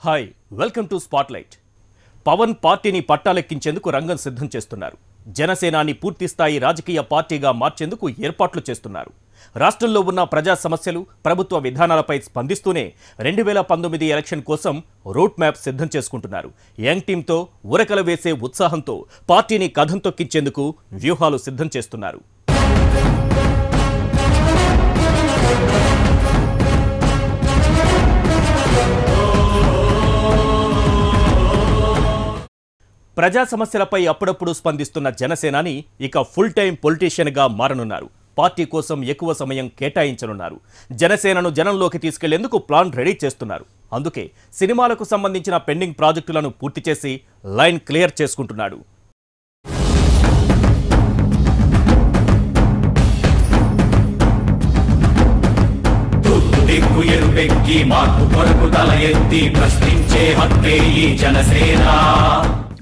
Hi welcome to spotlight. Pawan పార్టీని పట్టాలెక్కించేందుకు రంగం సిద్ధం చేస్తున్నారు. జనసేనాని పూర్తిస్థాయి రాజకీయ పార్టీగా మార్చేందుకు ఏర్పాట్లు చేస్తున్నారు. రాష్ట్రంలో ఉన్న ప్రజా సమస్యలు, ప్రభుత్వ విధానాలపై స్పందిస్తూనే 2019 ఎలక్షన్ కోసం రూట్ మ్యాప్ సిద్ధం చేసుకుంటున్నారు. యంగ్ టీంతో ఉరకల వేసే ఉత్సాహంతో పార్టీని కథం తొక్కించేందుకు వ్యూహాలు సిద్ధం చేస్తున్నారు. ప్రజా సమస్యలపై అప్పుడప్పుడు స్పందిస్తున్న జనసేనాని ఇక ఫుల్ టైం పొలిటీషియన్గా మారనున్నారు. పార్టీ కోసం ఎక్కువ సమయం కేటాయించనున్నారు. జనసేనను జనంలోకి తీసుకెళ్లేందుకు ప్లాన్ రెడీ చేస్తున్నారు. అందుకే సినిమాలకు సంబంధించిన పెండింగ్ ప్రాజెక్టులను పూర్తి చేసి లైన్ క్లియర్ చేసుకుంటున్నాడు. మార్పు కొరకు తల ఎత్తి ప్రశ్నించే హక్కే ఈ జనసేన.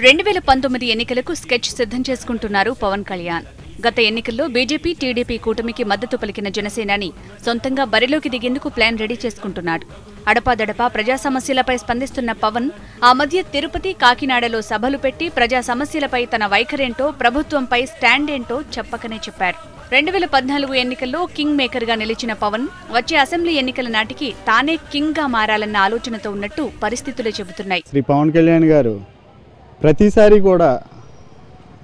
2019 ఎన్నికలకు స్కెచ్ సిద్ధం చేసుకుంటున్నారు పవన్ కళ్యాణ్. గత ఎన్నికల్లో బీజేపీ, టీడీపీ కూటమికి మద్దతు పలికిన జనసేనాని సొంతంగా బరిలోకి దిగేందుకు ప్లాన్ రెడీ చేసుకుంటున్నాడు. అడపాదడపా ప్రజా సమస్యలపై స్పందిస్తున్న పవన్ ఆ మధ్య తిరుపతి, కాకినాడలో సభలు పెట్టి ప్రజా సమస్యలపై తన వైఖరేంటో, ప్రభుత్వంపై స్టాండ్ ఏంటో చెప్పకనే చెప్పారు. 2014 ఎన్నికల్లో కింగ్ మేకర్ గా నిలిచిన పవన్ వచ్చే అసెంబ్లీ ఎన్నికల నాటికి తానే కింగ్ గా మారాలన్న ఆలోచనతో ఉన్నట్టు పరిస్థితులే చెబుతున్నాయి. శ్రీ పవన్ కళ్యాణ్ గారు ప్రతిసారి కూడా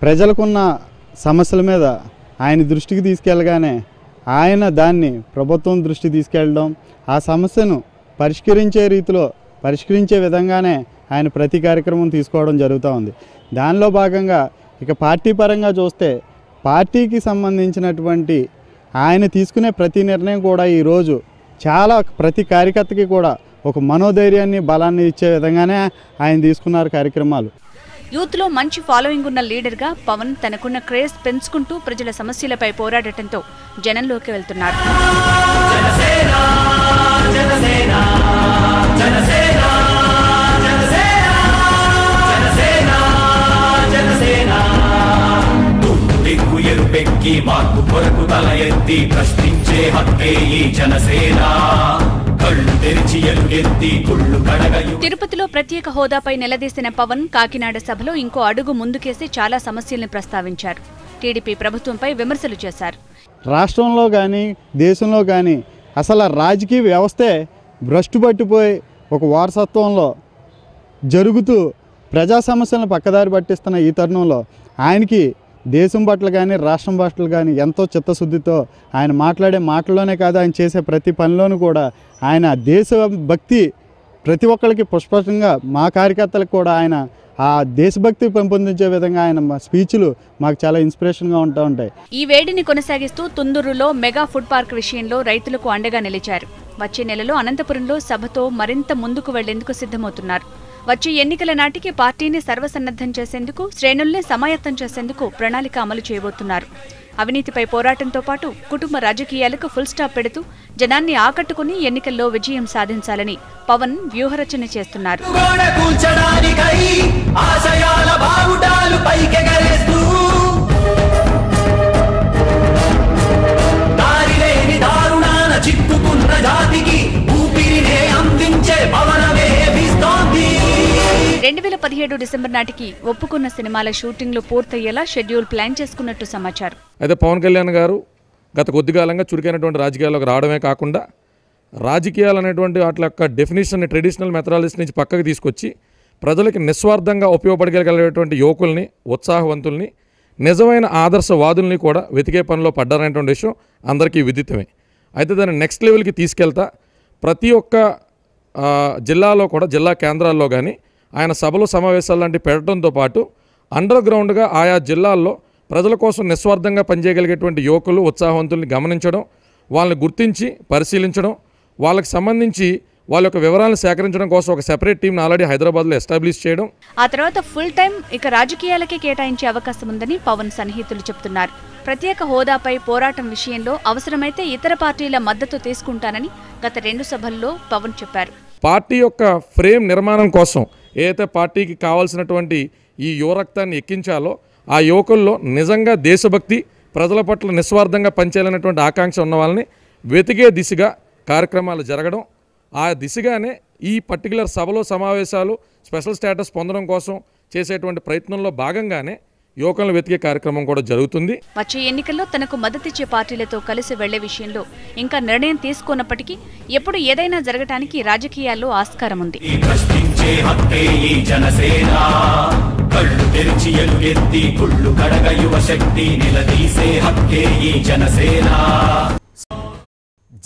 ప్రజలకున్న సమస్యల మీద ఆయన దృష్టికి తీసుకెళ్ళగానే ఆయన దాన్ని ప్రభుత్వం దృష్టికి తీసుకెళ్ళడం, ఆ సమస్యను పరిష్కరించే విధంగానే ఆయన ప్రతి కార్యక్రమం తీసుకోవడం జరుగుతూ ఉంది. దానిలో భాగంగా ఇక పార్టీ పరంగా చూస్తే పార్టీకి సంబంధించినటువంటి ఆయన తీసుకునే ప్రతి నిర్ణయం కూడా ఈరోజు ప్రతి కార్యకర్తకి కూడా ఒక మనోధైర్యాన్ని, బలాన్ని ఇచ్చే విధంగానే ఆయన తీసుకున్నారు కార్యక్రమాలు. యూత్లో మంచి ఫాలోయింగ్ ఉన్న లీడర్గా పవన్ తనకున్న క్రేజ్ పెంచుకుంటూ ప్రజల సమస్యలపై పోరాడటంతో జనంలోకి వెళ్తున్నారు. మార్పు కొరకు తల ఎత్తి ప్రశ్నించే హక్కే ఈ జనసేన. తిరుపతిలో ప్రత్యేక హోదాపై నిలదీసిన పవన్ కాకినాడ సభలో ఇంకో అడుగు ముందుకేసి చాలా సమస్యల్ని ప్రస్తావించారు. టీడీపీ ప్రభుత్వంపై విమర్శలు చేశారు. రాష్ట్రంలో కానీ దేశంలో కానీ అసలు రాజకీయ వ్యవస్థే భ్రష్టు పట్టిపోయి ఒక వారసత్వంలో జరుగుతూ ప్రజా సమస్యలను పక్కదారి పట్టిస్తున్న ఈ తరుణంలో ఆయనకి దేశం పట్ల కానీ రాష్ట్రం పట్ల కానీ ఎంతో చిత్తశుద్ధితో ఆయన మాట్లాడే మాటల్లోనే కాదు, ఆయన చేసే ప్రతి పనిలోనూ కూడా ఆయన దేశభక్తి ప్రతి ఒక్కరికి పుష్పంగా, మా కార్యకర్తలకు కూడా ఆయన ఆ దేశభక్తి పెంపొందించే విధంగా ఆయన స్పీచ్లు మాకు చాలా ఇన్స్పిరేషన్గా ఉంటూ ఉంటాయి. ఈ వేడిని కొనసాగిస్తూ తుందూరులో మెగా ఫుడ్ పార్క్ విషయంలో రైతులకు అండగా నిలిచారు. వచ్చే నెలలో అనంతపురంలో సభతో మరింత ముందుకు వెళ్లేందుకు సిద్ధమవుతున్నారు. వచ్చే ఎన్నికల నాటికి పార్టీని సర్వసన్నద్ధం చేసేందుకు, శ్రేణుల్ని సమాయత్తం చేసేందుకు ప్రణాళిక అమలు చేయబోతున్నారు. అవినీతిపై పోరాటంతో పాటు కుటుంబ రాజకీయాలకు ఫుల్ స్టాప్ పెడుతూ జనాన్ని ఆకట్టుకుని ఎన్నికల్లో విజయం సాధించాలని పవన్ వ్యూహరచన చేస్తున్నారు. చిక్కుకున్న జాతికి ఊపిరినే అందించే పవనమే 2017 డిసెంబర్ నాటికి ఒప్పుకున్న సినిమాల షూటింగ్లు పూర్తయ్యేలా షెడ్యూల్ ప్లాన్ చేసుకున్నట్టు సమాచారం. అయితే పవన్ కళ్యాణ్ గారు గత కొద్ది కాలంగా చురుకైనటువంటి రాజకీయాల్లోకి రావడమే కాకుండా రాజకీయాలు అనేటువంటి వాటి యొక్క డెఫినేషన్ని ట్రెడిషనల్ మెథడాలజీ నుంచి పక్కకు తీసుకొచ్చి ప్రజలకి నిస్వార్థంగా ఉపయోగపడగలిగేటువంటి యువకుల్ని, ఉత్సాహవంతుల్ని, నిజమైన ఆదర్శవాదుల్ని కూడా వెతికే పనిలో పడ్డారనేటువంటి విషయం అందరికీ విదితమే. అయితే దాన్ని నెక్స్ట్ లెవెల్కి తీసుకెళ్తా ప్రతి ఒక్క జిల్లాలో కూడా, జిల్లా కేంద్రాల్లో కానీ ఆయన సభలు, సమావేశాలు లాంటివి పెట్టడంతో పాటు అండర్ గ్రౌండ్గా ఆయా జిల్లాల్లో ప్రజల కోసం నిస్వార్థంగా పనిచేయగలిగేటువంటి యువకులు, ఉత్సాహవంతుల్ని గమనించడం, వాళ్ళని గుర్తించి పరిశీలించడం, వాళ్ళకి సంబంధించి వాళ్ళ యొక్క వివరాలను సేకరించడం కోసం ఒక సెపరేట్ టీంను ఆల్రెడీ హైదరాబాద్లో ఎస్టాబ్లిష్ చేయడం. ఆ తర్వాత ఫుల్ టైం ఇక రాజకీయాలకే కేటాయించే అవకాశం ఉందని పవన్ సన్నిహితులు చెబుతున్నారు. ప్రత్యేక హోదాపై పోరాటం విషయంలో అవసరమైతే ఇతర పార్టీల మద్దతు తీసుకుంటానని గత 2 సభల్లో పవన్ చెప్పారు. పార్టీ యొక్క ఫ్రేమ్ నిర్మాణం కోసం ఏదైతే పార్టీకి కావాల్సినటువంటి ఈ యువరక్తాన్ని ఎక్కించాలో ఆ యువకుల్లో నిజంగా దేశభక్తి, ప్రజల పట్ల నిస్వార్థంగా పనిచేయాలనేటువంటి ఆకాంక్ష ఉన్న వాళ్ళని వెతికే దిశగా కార్యక్రమాలు జరగడం, ఆ దిశగానే ఈ పర్టికులర్ సభలో సమావేశాలు స్పెషల్ స్టేటస్ పొందడం కోసం చేసేటువంటి ప్రయత్నంలో భాగంగానే యువకులను వెతికే కార్యక్రమం కూడా జరుగుతుంది. వచ్చే ఎన్నికల్లో తనకు మద్దతిచ్చే పార్టీలతో కలిసి వెళ్లే విషయంలో ఇంకా నిర్ణయం తీసుకున్నప్పటికీ ఎప్పుడు ఏదైనా జరగటానికి రాజకీయాల్లో ఆస్కారం ఉంది. ప్రశ్నించే హక్కే ఈ జనసేన, కళ్ళు తెరిచి ఎలుగెత్తి కుళ్ళు కడగ యువ శక్తి నిలదీసే హక్కే ఈ జనసేన.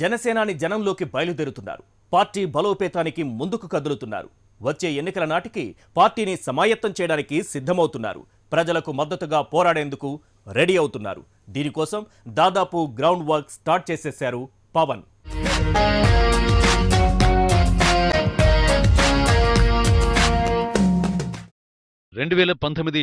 జనసేనాని జనంలోకి బయలుదేరుతున్నారు. పార్టీ బలోపేతానికి ముందుకు కదులుతున్నారు. వచ్చే ఎన్నికల నాటికి పార్టీని సమాయత్తం చేయడానికి సిద్ధమవుతున్నారు. ప్రజలకు మద్దతుగా పోరాడేందుకు రెడీ అవుతున్నారు. దీనికోసం దాదాపు గ్రౌండ్ వర్క్ స్టార్ట్ చేసేశారు పవన్.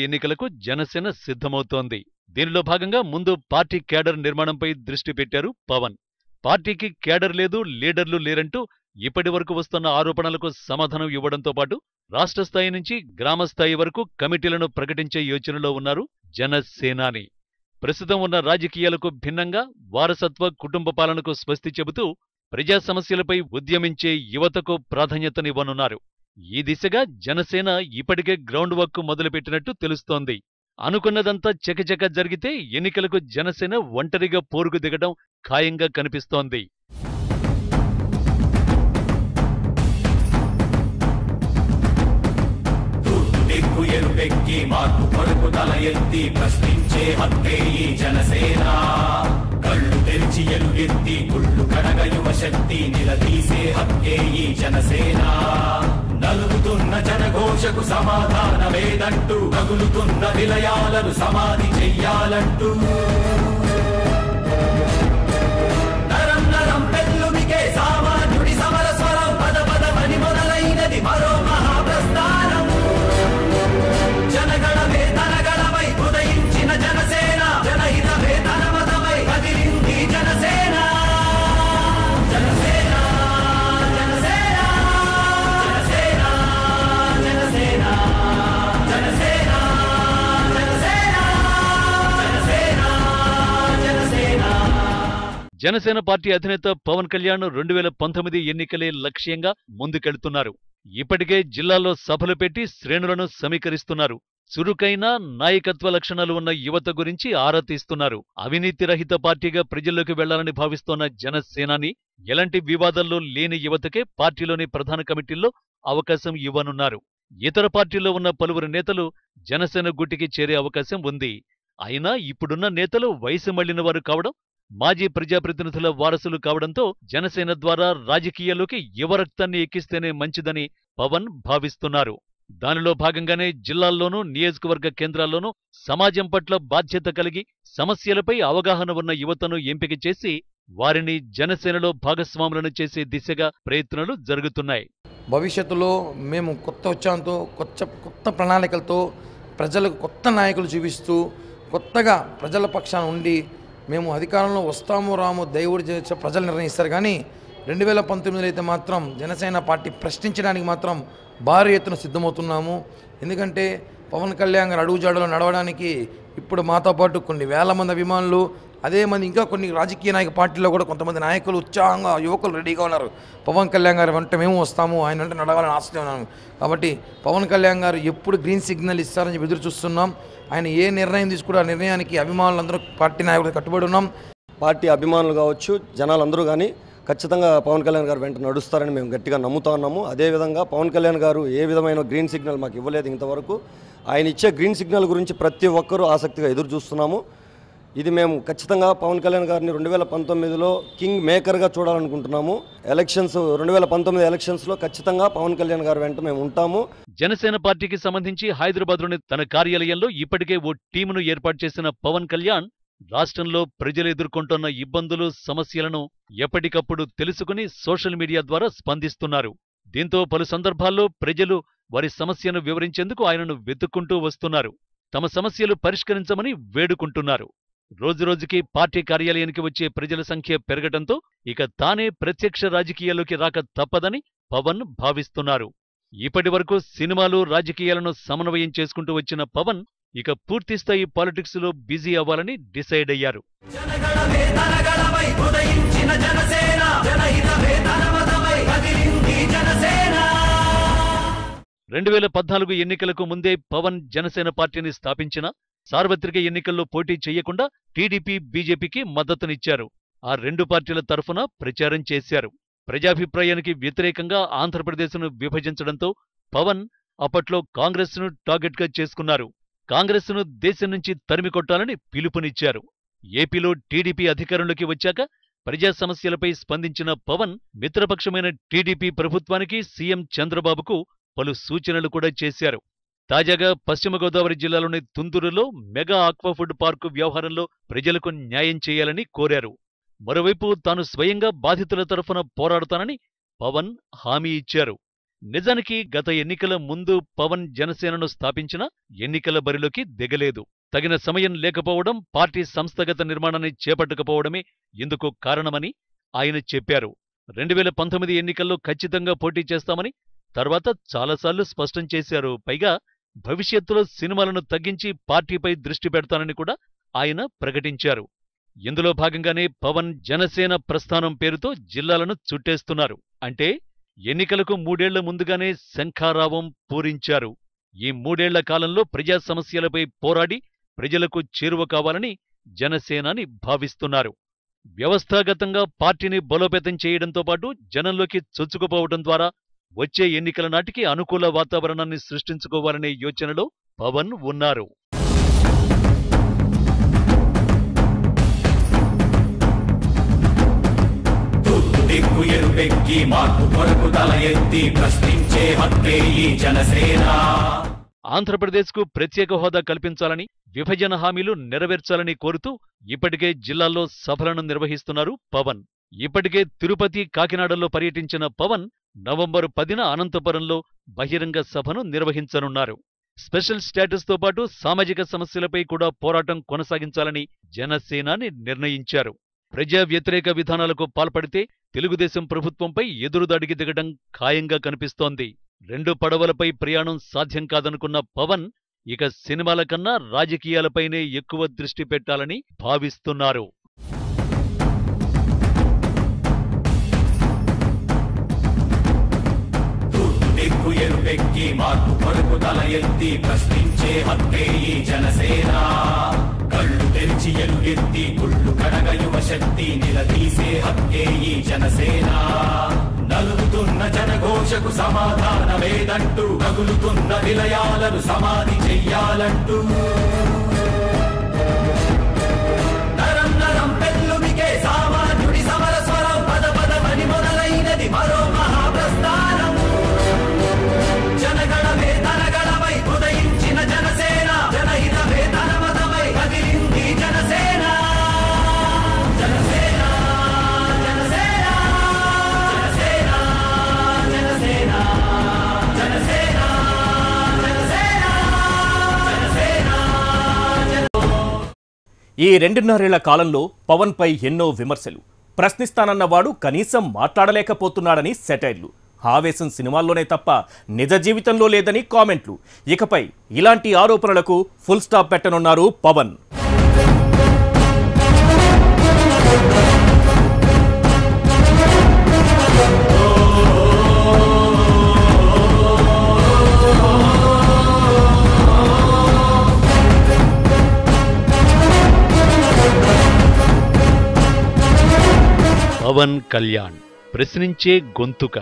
ఎన్నికలకు జనసేన సిద్ధమవుతోంది. దీనిలో భాగంగా ముందు పార్టీ క్యాడర్ నిర్మాణంపై దృష్టి పెట్టారు పవన్. పార్టీకి క్యాడర్ లేదు, లీడర్లు లేరంటూ ఇప్పటి వరకు వస్తున్న ఆరోపణలకు సమాధానం ఇవ్వడంతో పాటు రాష్ట్ర స్థాయి నుంచి గ్రామ స్థాయి వరకు కమిటీలను ప్రకటించే యోచనలో ఉన్నారు జనసేనాని. ప్రస్తుతం ఉన్న రాజకీయాలకు భిన్నంగా వారసత్వ కుటుంబ పాలనకు స్వస్తి చెబుతూ ప్రజా సమస్యలపై ఉద్యమించే యువతకు ప్రాధాన్యతనివ్వనున్నారు. ఈ దిశగా జనసేన ఇప్పటికే గ్రౌండ్ వర్క్ మొదలుపెట్టినట్టు తెలుస్తోంది. అనుకున్నదంతా చకచక జరిగితే ఎన్నికలకు జనసేన ఒంటరిగా పోరుకు దిగడం ఖాయంగా కనిపిస్తోంది. ఎరుపెక్కి మార్పు కొరకు తల ఎత్తి ప్రశ్నించే హక్కే ఈ జనసేన, కళ్ళు తెరిచి ఎలుగెత్తి కుళ్ళు కడగ యువ శక్తి నిలదీసే హక్కే ఈ జనసేన. నలుగుతున్న జనఘోషకు సమాధానమేదంటూ కగులుతున్న విలయాలను సమాధి చెయ్యాలంటూ నరం నరం పెళ్ళుమికే సామాన్యుడి సమరస్వరం పద పదమని మొదలైనది మరో మహాప్రస్థానం. జనగణమే తనగణమై ఉదయించిన జనసేన, జనహితమే తన మతమై కదిలింది జనసేన. జనసేన జనసేన జనసేన జనసేన జనసేన జనసేన జనసేన. జనసేన పార్టీ అధినేత పవన్ కళ్యాణ్ 2019 ఎన్నికలే లక్ష్యంగా ముందుకెళ్తున్నారు. ఇప్పటికే జిల్లాల్లో సభలు పెట్టి శ్రేణులను సమీకరిస్తున్నారు. చురుకైన నాయకత్వ లక్షణాలు ఉన్న యువత గురించి ఆరా తీస్తున్నారు. అవినీతి రహిత పార్టీగా ప్రజల్లోకి వెళ్లాలని భావిస్తోన్న జనసేనాని ఎలాంటి వివాదాల్లో లేని యువతకే పార్టీలోని ప్రధాన కమిటీల్లో అవకాశం ఇవ్వనున్నారు. ఇతర పార్టీల్లో ఉన్న పలువురు నేతలు జనసేన గుట్టికి చేరే అవకాశం ఉంది. అయినా ఇప్పుడున్న నేతలు వయసు మళ్లిన వారు కావడం, మాజీ ప్రజాప్రతినిధుల వారసులు కావడంతో జనసేన ద్వారా రాజకీయాల్లోకి యువ రక్తాన్ని ఎక్కిస్తేనే మంచిదని పవన్ భావిస్తున్నారు. దానిలో భాగంగానే జిల్లాల్లోనూ నియోజకవర్గ కేంద్రాల్లోనూ సమాజం పట్ల బాధ్యత కలిగి సమస్యలపై అవగాహన ఉన్న యువతను ఎంపిక చేసి వారిని జనసేనలో భాగస్వాములను చేసే దిశగా ప్రయత్నాలు జరుగుతున్నాయి. భవిష్యత్తులో మేము కొత్త ఉత్సాహంతో కొత్త ప్రణాళికలతో ప్రజలకు కొత్త నాయకులు చూపిస్తూ కొత్తగా ప్రజల పక్షాన ఉండి మేము అధికారంలో వస్తామో రామో దేవుడు చేసే ప్రజలు నిర్ణయిస్తారు. కానీ 2019 అయితే మాత్రం జనసేన పార్టీ ప్రశ్నించడానికి మాత్రం భారీ ఎత్తున సిద్ధమవుతున్నాము. ఎందుకంటే పవన్ కళ్యాణ్ గారు అడుగుజాడలో నడవడానికి ఇప్పుడు మాతో పాటు కొన్ని వేల మంది అభిమానులు, అదే మంది ఇంకా కొన్ని రాజకీయ నాయక పార్టీలో కూడా కొంతమంది నాయకులు ఉత్సాహంగా యువకులు రెడీగా ఉన్నారు. పవన్ కళ్యాణ్ గారు వెంట మేము వస్తాము, ఆయన వెంట నడవాలని ఆశతో ఉన్నాము. కాబట్టి పవన్ కళ్యాణ్ గారు ఎప్పుడు గ్రీన్ సిగ్నల్ ఇస్తారని చెప్పి ఎదురు చూస్తున్నాం. ఆయన ఏ నిర్ణయం తీసుకుంటే ఆ నిర్ణయానికి అభిమానులందరూ పార్టీ నాయకులు కట్టుబడి ఉన్నాం. పార్టీ అభిమానులు కావచ్చు, జనాలందరూ కానీ ఖచ్చితంగా పవన్ కళ్యాణ్ గారు వెంట నడుస్తారని మేము గట్టిగా నమ్ముతా ఉన్నాము. అదేవిధంగా పవన్ కళ్యాణ్ గారు ఏ విధమైన గ్రీన్ సిగ్నల్ మాకు ఇవ్వలేదు ఇంతవరకు. ఆయన ఇచ్చే గ్రీన్ సిగ్నల్ గురించి ప్రతి ఒక్కరూ ఆసక్తిగా ఎదురు చూస్తున్నాము. ఇది మేము ఖచ్చితంగా పవన్ కళ్యాణ్ గారిని 2019లో కింగ్ మేకర్గా చూడాలనుకుంటున్నాము. 2019 ఎలక్షన్స్లో ఖచ్చితంగా పవన్ కళ్యాణ్ గారు వెంట మేము ఉంటాము. జనసేన పార్టీకి సంబంధించి హైదరాబాద్లోని తన కార్యాలయంలో ఇప్పటికే ఓ టీమును ఏర్పాటు చేసిన పవన్ కళ్యాణ్ రాష్ట్రంలో ప్రజలు ఎదుర్కొంటున్న ఇబ్బందులు, సమస్యలను ఎప్పటికప్పుడు తెలుసుకుని సోషల్ మీడియా ద్వారా స్పందిస్తున్నారు. దీంతో పలు సందర్భాల్లో ప్రజలు వారి సమస్యను వివరించేందుకు ఆయనను వెతుక్కుంటూ వస్తున్నారు. తమ సమస్యలు పరిష్కరించమని వేడుకుంటున్నారు. రోజురోజుకి పార్టీ కార్యాలయానికి వచ్చే ప్రజల సంఖ్య పెరగటంతో ఇక తానే ప్రత్యక్ష రాజకీయాల్లోకి రాక తప్పదని పవన్ భావిస్తున్నారు. ఇప్పటివరకు సినిమాలు, రాజకీయాలను సమన్వయం చేసుకుంటూ వచ్చిన పవన్ ఇక పూర్తిస్థాయి పాలిటిక్స్ లో బిజీ అవ్వాలని డిసైడ్ అయ్యారు. జనగణమే తనగణమై ఉదయించిన జనసేన, జనహితమే తన మతమై కదిలింది 2014 ఎన్నికలకు ముందే పవన్ జనసేన పార్టీని స్థాపించినా సార్వత్రిక ఎన్నికల్లో పోటీ చేయకుండా టీడీపీ, బీజేపీకి మద్దతునిచ్చారు. ఆ రెండు పార్టీల తరఫున ప్రచారం చేశారు. ప్రజాభిప్రాయానికి వ్యతిరేకంగా ఆంధ్రప్రదేశ్ను విభజించడంతో పవన్ అప్పట్లో కాంగ్రెస్ను టార్గెట్గా చేసుకున్నారు. కాంగ్రెస్ను దేశం నుంచి తరిమికొట్టాలని పిలుపునిచ్చారు. ఏపీలో టీడీపీ అధికారంలోకి వచ్చాక ప్రజా సమస్యలపై స్పందించిన పవన్ మిత్రపక్షమైన టీడీపీ ప్రభుత్వానికి, సీఎం చంద్రబాబుకు పలు సూచనలు కూడా చేశారు. తాజాగా పశ్చిమ గోదావరి జిల్లాలోని తుందూరులో మెగా ఆక్వాఫుడ్ పార్కు వ్యవహారంలో ప్రజలకు న్యాయం చేయాలని కోరారు. మరోవైపు తాను స్వయంగా బాధితుల తరఫున పోరాడతానని పవన్ హామీ ఇచ్చారు. నిజానికి గత ఎన్నికల ముందు పవన్ జనసేనను స్థాపించినా ఎన్నికల బరిలోకి దిగలేదు. తగిన సమయం లేకపోవడం, పార్టీ సంస్థాగత నిర్మాణాన్ని చేపట్టకపోవడమే ఇందుకు కారణమని ఆయన చెప్పారు. 2019 ఎన్నికల్లో ఖచ్చితంగా పోటీ చేస్తామని తర్వాత చాలాసార్లు స్పష్టం చేశారు. పైగా భవిష్యత్తులో సినిమాలను తగ్గించి పార్టీపై దృష్టి పెడతానని కూడా ఆయన ప్రకటించారు. ఇందులో భాగంగానే పవన్ జనసేన ప్రస్థానం పేరుతో జిల్లాలను చుట్టేస్తున్నారు. అంటే ఎన్నికలకు 3 ఏళ్ల ముందుగానే శంఖారావం పూరించారు. ఈ 3 ఏళ్ల కాలంలో ప్రజా సమస్యలపై పోరాడి ప్రజలకు చేరువ కావాలని జనసేనాని భావిస్తున్నారు. వ్యవస్థాగతంగా పార్టీని బలోపేతం చేయడంతో పాటు జనంలోకి చొచ్చుకుపోవడం ద్వారా వచ్చే ఎన్నికల నాటికి అనుకూల వాతావరణాన్ని సృష్టించుకోవాలనే యోచనలో పవన్ ఉన్నారు. దిక్కు ఎరుపెక్కి మార్పు కొరకు తల ఎత్తి ప్రశ్నించే హక్కే ఈ జనసేన. ఆంధ్రప్రదేశ్కు ప్రత్యేక హోదా కల్పించాలని, విభజన హామీలు నెరవేర్చాలని కోరుతూ ఇప్పటికే జిల్లాల్లో సభలను నిర్వహిస్తున్నారు పవన్. ఇప్పటికే తిరుపతి, కాకినాడలో పర్యటించిన పవన్ నవంబర్ 10న అనంతపురంలో బహిరంగ సభను నిర్వహించనున్నారు. స్పెషల్ స్టేటస్తో పాటు సామాజిక సమస్యలపై కూడా పోరాటం కొనసాగించాలని జనసేనాని నిర్ణయించారు. ప్రజా వ్యతిరేక విధానాలకు పాల్పడితే తెలుగుదేశం ప్రభుత్వంపై ఎదురుదాడికి దిగడం ఖాయంగా కనిపిస్తోంది. 2 పడవలపై ప్రయాణం సాధ్యం కాదనుకున్న పవన్ ఇక సినిమాల కన్నా రాజకీయాలపైనే ఎక్కువ దృష్టి పెట్టాలని భావిస్తున్నారు. దిక్కు ఎరుపెక్కి మార్పు కొరకు తల ఎత్తి ప్రశ్నించే హక్కే ఈ జనసేన. కళ్ళు తెరిచి ఎలుగెత్తి గుళ్ళు కడగ యువ శక్తి నిలదీసే హక్కే ఈ జనసేన. నలుగుతున్న జనఘోషకు సమాధానమేదంటూ కగులుతున్న విలయాలను సమాధి చెయ్యాలంటూ నరం నరం పెళ్ళుమికే సామాన్యుడి సమర స్వరం పద పదమని మొదలైనది మరో మహాప్రస్థానం. జనగణమే ధనగణమై ఉదయించిన జనసేన, జనహితమే ధనమతమై కదిలింది జనసేన. జనసేన జనసేన జనసేన జనసేన జనసేన జనసేన జనసేన. ఈ 2.5 ఏళ్ల కాలంలో పవన్పై ఎన్నో విమర్శలు. ప్రశ్నిస్తానన్నవాడు కనీసం మాట్లాడలేకపోతున్నాడని సెటైర్లు. ఆవేశం సినిమాల్లోనే తప్ప నిజ జీవితంలో లేదని కామెంట్లు. ఇకపై ఇలాంటి ఆరోపణలకు ఫుల్ స్టాప్ పెట్టనున్నారు పవన్. పవన్ కళ్యాణ్ ప్రశ్నించే గొంతుక,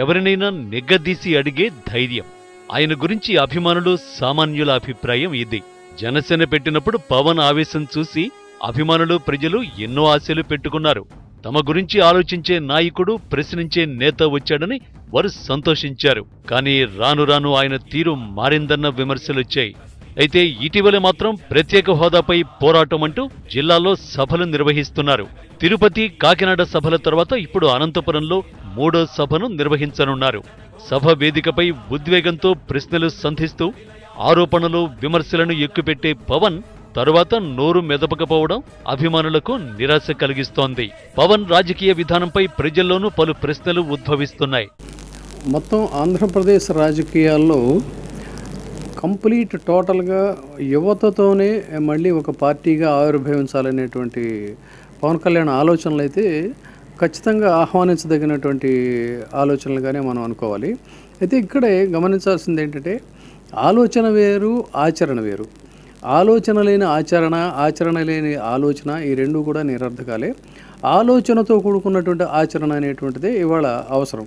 ఎవరినైనా నిగ్గదీసి అడిగే ధైర్యం. ఆయన గురించి అభిమానులు, సామాన్యుల అభిప్రాయం ఇది. జనసేన పెట్టినప్పుడు పవన్ ఆవేశం చూసి అభిమానులు, ప్రజలు ఎన్నో ఆశలు పెట్టుకున్నారు. తమ గురించి ఆలోచించే నాయకుడు, ప్రశ్నించే నేత వచ్చాడని వారు సంతోషించారు. కానీ రాను రాను ఆయన తీరు మారిందన్న విమర్శలొచ్చాయి. అయితే ఇటీవల మాత్రం ప్రత్యేక హోదాపై పోరాటం అంటూ జిల్లాలో సభలు నిర్వహిస్తున్నారు. తిరుపతి, కాకినాడ సభల తర్వాత ఇప్పుడు అనంతపురంలో 3వ సభను నిర్వహించనున్నారు. సభ వేదికపై ఉద్వేగంతో ప్రశ్నలు సంధిస్తూ ఆరోపణలు, విమర్శలను ఎక్కుపెట్టే పవన్ తరువాత నోరు మెదపకపోవడం అభిమానులకు నిరాశ కలిగిస్తోంది. పవన్ రాజకీయ విధానంపై ప్రజల్లోనూ పలు ప్రశ్నలు ఉద్భవిస్తున్నాయి. మొత్తం ఆంధ్రప్రదేశ్ రాజకీయాల్లో కంప్లీట్ టోటల్గా యువతతోనే మళ్ళీ ఒక పార్టీగా ఆవిర్భవించాలనేటువంటి పవన్ కళ్యాణ్ ఆలోచనలు అయితే ఖచ్చితంగా ఆహ్వానించదగినటువంటి ఆలోచనలుగానే మనం అనుకోవాలి. అయితే ఇక్కడే గమనించాల్సింది ఏంటంటే ఆలోచన వేరు, ఆచరణ వేరు. ఆలోచన లేని ఆచరణ, ఆచరణ లేని ఆలోచన, ఈ రెండు కూడా నిరర్ధకాలే. ఆలోచనతో కూడుకున్నటువంటి ఆచరణ అనేటువంటిదే ఇవాళ అవసరం.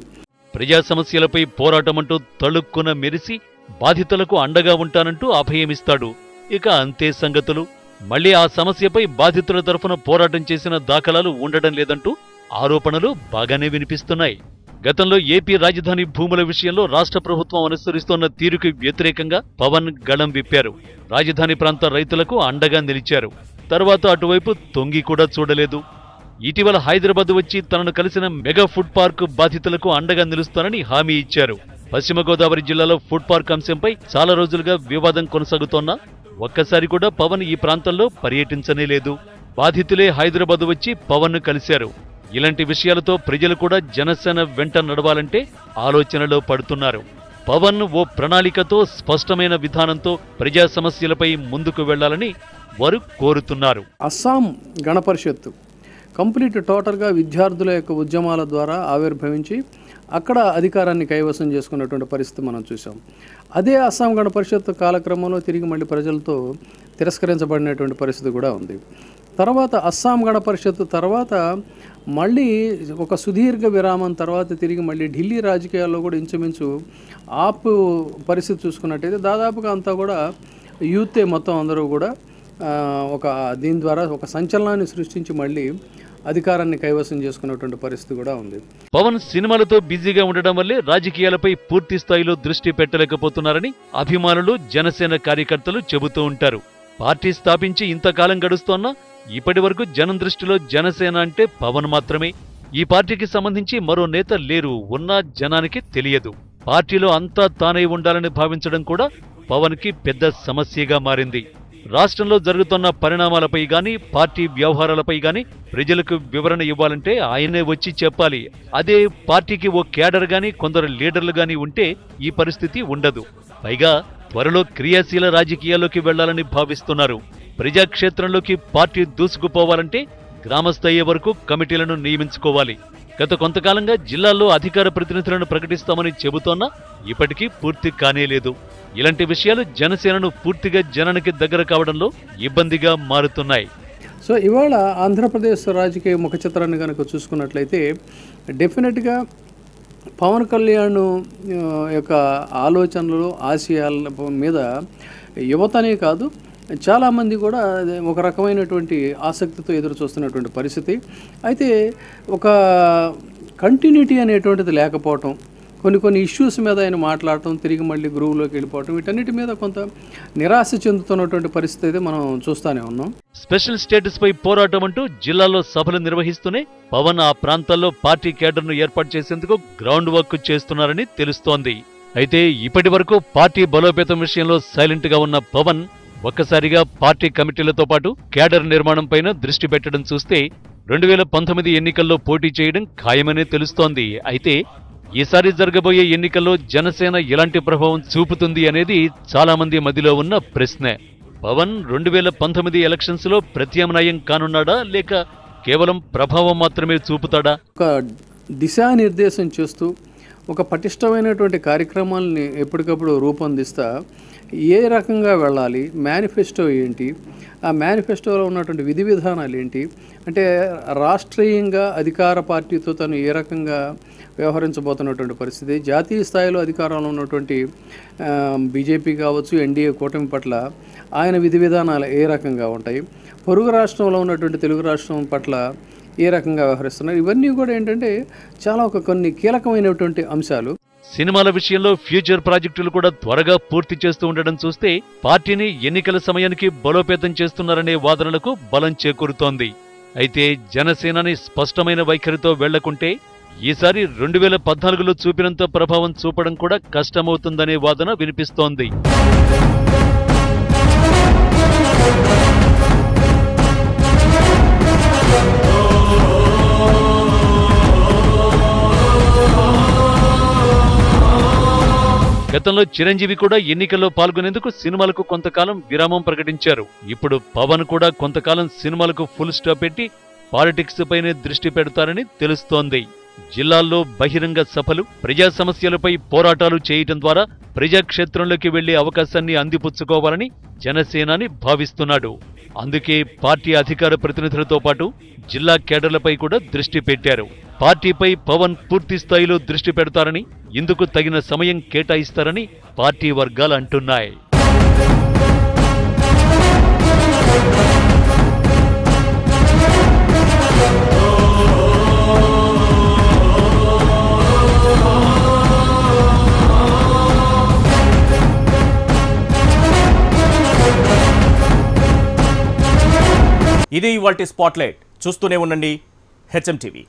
ప్రజా సమస్యలపై పోరాటమంటూ తళుక్కున మెరిసి బాధితులకు అండగా ఉంటానంటూ అభయమిస్తాడు. ఇక అంతే సంగతులు. మళ్లీ ఆ సమస్యపై బాధితుల తరఫున పోరాటం చేసిన దాఖలాలు ఉండడం లేదంటూ ఆరోపణలు బాగానే వినిపిస్తున్నాయి. గతంలో ఏపీ రాజధాని భూముల విషయంలో రాష్ట్ర ప్రభుత్వం అనుసరిస్తోన్న తీరుకు వ్యతిరేకంగా పవన్ గళం విప్పారు. రాజధాని ప్రాంత రైతులకు అండగా నిలిచారు. తర్వాత అటువైపు తొంగి కూడా చూడలేదు. ఇటీవల హైదరాబాద్ వచ్చి తనను కలిసిన మెగా ఫుడ్ పార్క్ బాధితులకు అండగా నిలుస్తానని హామీ ఇచ్చారు. పశ్చిమ గోదావరి జిల్లాలో ఫుడ్ పార్క్ అంశంపై చాలా రోజులుగా వివాదం కొనసాగుతోన్నా ఒక్కసారి కూడా పవన్ ఈ ప్రాంతంలో పర్యటించనే లేదు. బాధితులే హైదరాబాద్ వచ్చి పవన్ను కలిశారు. ఇలాంటి విషయాలతో ప్రజలు కూడా జనసేన వెంట నడవాలంటే ఆలోచనలో పడుతున్నారు. పవన్ ఓ ప్రణాళికతో, స్పష్టమైన విధానంతో ప్రజా సమస్యలపై ముందుకు వెళ్లాలని వారు కోరుతున్నారు. అస్సాం గణపరిషత్తు కంప్లీట్ టోటల్గా విద్యార్థుల యొక్క ఉద్యమాల ద్వారా ఆవిర్భవించి అక్కడ అధికారాన్ని కైవసం చేసుకున్నటువంటి పరిస్థితి మనం చూసాం. అదే అస్సాం గణపరిషత్తు కాలక్రమంలో తిరిగి మళ్ళీ ప్రజలతో తిరస్కరించబడినటువంటి పరిస్థితి కూడా ఉంది. తర్వాత అస్సాం గణపరిషత్తు తర్వాత మళ్ళీ ఒక సుదీర్ఘ విరామం తర్వాత తిరిగి మళ్ళీ ఢిల్లీ రాజకీయాల్లో కూడా ఇంచుమించు ఆపు పరిస్థితి చూసుకున్నట్టయితే దాదాపుగా అంతా కూడా యూతే మొత్తం అందరూ కూడా దీని ద్వారా ఒక సంచలనాన్ని సృష్టించి మళ్ళీ అధికారాన్ని కైవసం చేసుకున్నటువంటి పరిస్థితి కూడా ఉంది. పవన్ సినిమాలతో బిజీగా ఉండడం వల్లే రాజకీయాలపై పూర్తి స్థాయిలో దృష్టి పెట్టలేకపోతున్నారని అభిమానులు, జనసేన కార్యకర్తలు చెబుతూ ఉంటారు. పార్టీ స్థాపించి ఇంతకాలం గడుస్తోన్నా ఇప్పటి వరకు జనం దృష్టిలో జనసేన అంటే పవన్ మాత్రమే. ఈ పార్టీకి సంబంధించి మరో నేత లేరు, ఉన్నా జనానికి తెలియదు. పార్టీలో అంతా తానై ఉండాలని భావించడం కూడా పవన్ కి పెద్ద సమస్యగా మారింది. రాష్ట్రంలో జరుగుతున్న పరిణామాలపై గాని, పార్టీ వ్యవహారాలపై గాని ప్రజలకు వివరణ ఇవ్వాలంటే ఆయనే వచ్చి చెప్పాలి. అదే పార్టీకి ఓ కేడర్ గాని, కొందరు లీడర్లు గాని ఉంటే ఈ పరిస్థితి ఉండదు. పైగా త్వరలో క్రియాశీల రాజకీయాల్లోకి వెళ్లాలని భావిస్తున్నారు. ప్రజాక్షేత్రంలోకి పార్టీ దూసుకుపోవాలంటే గ్రామస్థాయి వరకు కమిటీలను నియమించుకోవాలి. గత కొంతకాలంగా జిల్లాల్లో అధికార ప్రతినిధులను ప్రకటిస్తామని చెబుతోన్నా ఇప్పటికీ పూర్తి కానేలేదు. ఇలాంటి విషయాలు జనసేనను పూర్తిగా జనానికి దగ్గర కావడంలో ఇబ్బందిగా మారుతున్నాయి. సో ఇవాళ ఆంధ్రప్రదేశ్ రాజకీయ ముఖ చిత్రాన్ని కనుక చూసుకున్నట్లయితే డెఫినెట్గా పవన్ కళ్యాణ్ యొక్క ఆలోచనలు, ఆశయాల మీద యువతనే కాదు చాలామంది కూడా ఒక రకమైనటువంటి ఆసక్తితో ఎదురు చూస్తున్నటువంటి పరిస్థితి. అయితే ఒక కంటిన్యూటీ అనేటువంటిది లేకపోవటం, కొన్ని ఇష్యూస్ మీద ఆయన మాట్లాడటం, తిరిగి మళ్ళీ గ్రూవ్లోకి వెళ్ళిపోవటం, వీటన్నిటి మీద కొంత నిరాశ చెందుతున్నటువంటి పరిస్థితి అయితే మనం చూస్తూనే ఉన్నాం. స్పెషల్ స్టేటస్ పై పోరాటం అంటూ జిల్లాలో సభలు నిర్వహిస్తూనే పవన్ ఆ ప్రాంతాల్లో పార్టీ కేడర్ను ఏర్పాటు చేసేందుకు గ్రౌండ్ వర్క్ చేస్తున్నారని తెలుస్తోంది. అయితే ఇప్పటి వరకు పార్టీ బలోపేతం విషయంలో సైలెంట్ గా ఉన్న పవన్ ఒక్కసారిగా పార్టీ కమిటీలతో పాటు కేడర్ నిర్మాణం పైన దృష్టి పెట్టడం చూస్తే 2019 ఎన్నికల్లో పోటీ చేయడం ఖాయమనే తెలుస్తోంది. అయితే ఈసారి జరగబోయే ఎన్నికల్లో జనసేన ఎలాంటి ప్రభావం చూపుతుంది అనేది చాలా మంది మధ్యలో ఉన్న ప్రశ్నే. పవన్ 2019 ఎలక్షన్స్ లో ప్రత్యామ్నాయం కానున్నాడా, లేక కేవలం ప్రభావం మాత్రమే చూపుతాడా? ఒక దిశానిర్దేశం చేస్తూ ఒక పటిష్టమైనటువంటి కార్యక్రమాలని ఎప్పటికప్పుడు రూపొందిస్తా ఏ రకంగా వెళ్ళాలి, మేనిఫెస్టో ఏంటి, ఆ మేనిఫెస్టోలో ఉన్నటువంటి విధి విధానాలు ఏంటి, అంటే రాష్ట్రీయంగా అధికార పార్టీతో తను ఏ రకంగా వ్యవహరించబోతున్నటువంటి పరిస్థితి, జాతీయ స్థాయిలో అధికారంలో ఉన్నటువంటి బీజేపీ కావచ్చు, ఎన్డీఏ కూటమి పట్ల ఆయన విధి విధానాలు ఏ రకంగా ఉంటాయి, పొరుగు రాష్ట్రంలో ఉన్నటువంటి తెలుగు రాష్ట్రం పట్ల ఏ రకంగా వ్యవహరిస్తున్నారు, ఇవన్నీ కూడా ఏంటంటే చాలా కొన్ని కీలకమైనటువంటి అంశాలు. సినిమాల విషయంలో ఫ్యూచర్ ప్రాజెక్టులు కూడా త్వరగా పూర్తి చేస్తూ ఉండడం చూస్తే పార్టీని ఎన్నికల సమయానికి బలోపేతం చేస్తున్నారనే వాదనలకు బలం చేకూరుతోంది. అయితే జనసేనని స్పష్టమైన వైఖరితో వెళ్లకుంటే ఈసారి 2014లో చూపినంత ప్రభావం చూపడం కూడా కష్టమవుతుందనే వాదన వినిపిస్తోంది. గతంలో చిరంజీవి కూడా ఎన్నికల్లో పాల్గొనేందుకు సినిమాలకు కొంతకాలం విరామం ప్రకటించారు. ఇప్పుడు పవన్ కూడా కొంతకాలం సినిమాలకు ఫుల్ స్టాప్ పెట్టి పాలిటిక్స్ పైనే దృష్టి పెడతారని తెలుస్తోంది. జిల్లాల్లో బహిరంగ సభలు, ప్రజా సమస్యలపై పోరాటాలు చేయటం ద్వారా ప్రజాక్షేత్రంలోకి వెళ్లే అవకాశాన్ని అందిపుచ్చుకోవాలని జనసేనాని భావిస్తున్నాడు. అందుకే పార్టీ అధికార ప్రతినిధులతో పాటు జిల్లా కేడర్లపై కూడా దృష్టి పెట్టారు. పార్టీపై పవన్ పూర్తి స్థాయిలో దృష్టి పెడతారని, ఇందుకు తగిన సమయం కేటాయిస్తారని పార్టీ వర్గాలు అంటున్నాయి. ఇది ఇవాల్టి స్పాట్లైట్. చూస్తూనే ఉండండి హెచ్ఎం టీవీ.